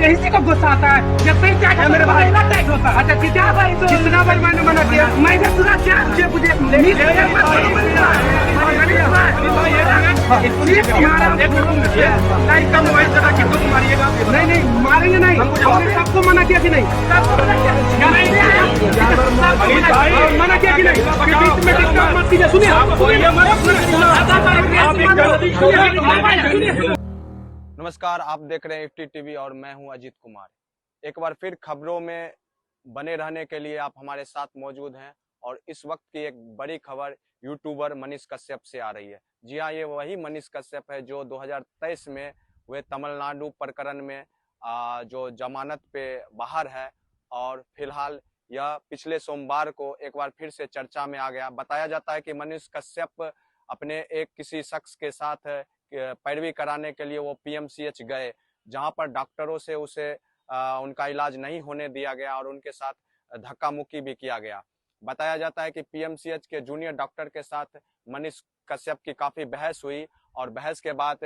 इसी को गुस्सा आता है जब तक क्या है मेरे भाई टैक्स होता है। अच्छा कितना भाई तो कितना बार मैंने मना किया, मैंने सुना क्या मुझे नहीं मारेंगे नहीं, हमने सबको मना किया कि नहीं, मना किया कि नहीं, बीच में डिस्टर्ब मत कीजिए। सुनिए नमस्कार, आप देख रहे हैं इफ्टी टीवी और मैं हूं अजीत कुमार। एक बार फिर खबरों में बने रहने के लिए आप हमारे साथ मौजूद हैं और इस वक्त की एक बड़ी खबर यूट्यूबर मनीष कश्यप से आ रही है। जी हां, ये वही मनीष कश्यप है जो 2023 में हुए तमिलनाडु प्रकरण में जो जमानत पे बाहर है और फिलहाल यह पिछले सोमवार को एक बार फिर से चर्चा में आ गया। बताया जाता है कि मनीष कश्यप अपने एक किसी शख्स के साथ पैरवी कराने के लिए वो पीएमसीएच गए, जहां पर डॉक्टरों से उसे उनका इलाज नहीं होने दिया गया और उनके साथ धक्का मुक्की भी किया गया। बताया जाता है कि पीएमसीएच के जूनियर डॉक्टर के साथ मनीष कश्यप की काफी बहस हुई और बहस के बाद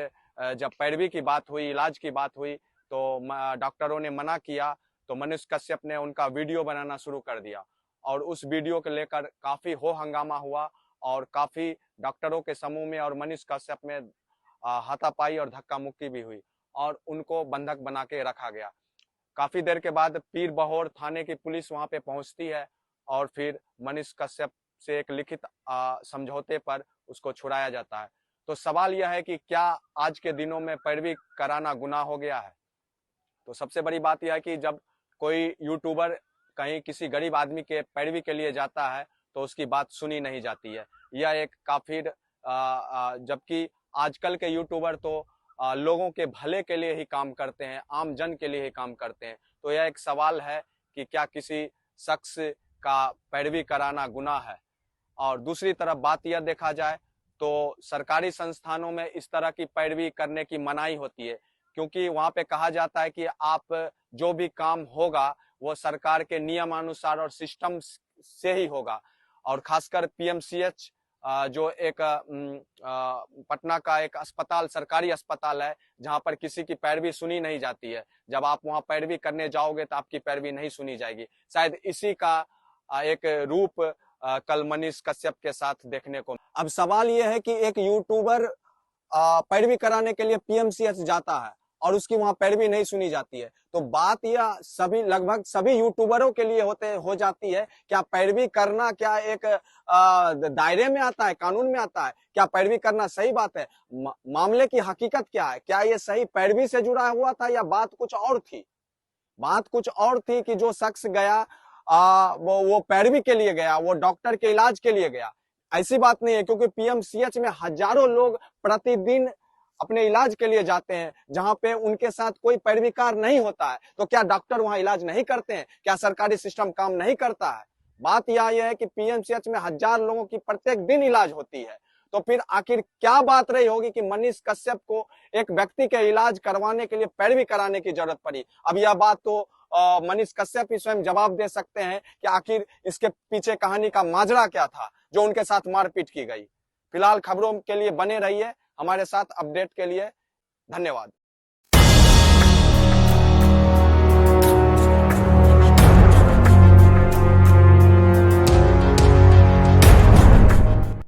जब पैरवी की बात हुई, इलाज की बात हुई, तो डॉक्टरों ने मना किया तो मनीष कश्यप ने उनका वीडियो बनाना शुरू कर दिया और उस वीडियो को लेकर काफी हो हंगामा हुआ और काफी डॉक्टरों के समूह में और मनीष कश्यप में हाथापाई और धक्का मुक्की भी हुई और उनको बंधक बना के रखा गया। काफी देर के बाद पीर बहोर थाने की पुलिस वहां पे पहुंचती है और फिर मनीष कश्यप से एक लिखित समझौते पर उसको छुड़ाया जाता है। तो सवाल यह है कि क्या आज के दिनों में पैरवी कराना गुनाह हो गया है? तो सबसे बड़ी बात यह है कि जब कोई यूट्यूबर कहीं किसी गरीब आदमी के पैरवी के लिए जाता है तो उसकी बात सुनी नहीं जाती है। यह एक काफी जबकि आजकल के यूट्यूबर तो लोगों के भले के लिए ही काम करते हैं, आम जन के लिए ही काम करते हैं। तो यह एक सवाल है कि क्या किसी शख्स का पैरवी कराना गुनाह है? और दूसरी तरफ बात यह देखा जाए तो सरकारी संस्थानों में इस तरह की पैरवी करने की मनाही होती है, क्योंकि वहां पे कहा जाता है कि आप जो भी काम होगा वो सरकार के नियमानुसार और सिस्टम से ही होगा। और खासकर पीएमसीएच जो एक पटना का एक अस्पताल, सरकारी अस्पताल है, जहां पर किसी की पैरवी सुनी नहीं जाती है। जब आप वहां पैरवी करने जाओगे तो आपकी पैरवी नहीं सुनी जाएगी। शायद इसी का एक रूप कल मनीष कश्यप के साथ देखने को। अब सवाल यह है कि एक यूट्यूबर पैरवी कराने के लिए पीएमसीएच जाता है और उसकी वहां पैरवी नहीं सुनी जाती है, तो बात यह सभी लगभग सभी यूट्यूबरों के लिए हो जाती है, क्या पैरवी करना क्या एक दायरे में आता है, कानून में आता है? क्या पैरवी करना सही बात है? मामले की हकीकत क्या है? क्या ये सही पैरवी से जुड़ा हुआ था या बात कुछ और थी? बात कुछ और थी कि जो शख्स गया वो पैरवी के लिए गया, वो डॉक्टर के इलाज के लिए गया। ऐसी बात नहीं है, क्योंकि पीएमसीएच में हजारों लोग प्रतिदिन अपने इलाज के लिए जाते हैं, जहां पे उनके साथ कोई पैरवीकार नहीं होता है। तो क्या डॉक्टर वहां इलाज नहीं करते हैं? क्या सरकारी सिस्टम काम नहीं करता है? बात यह है कि पीएमसीएच में हजार लोगों की प्रत्येक दिन इलाज होती है। तो फिर आखिर क्या बात रही होगी कि मनीष कश्यप को एक व्यक्ति के इलाज करवाने के लिए पैरवी कराने की जरूरत पड़ी? अब यह बात तो मनीष कश्यप ही स्वयं जवाब दे सकते हैं कि आखिर इसके पीछे कहानी का माजरा क्या था जो उनके साथ मारपीट की गई। फिलहाल खबरों के लिए बने रहिए हमारे साथ, अपडेट के लिए धन्यवाद।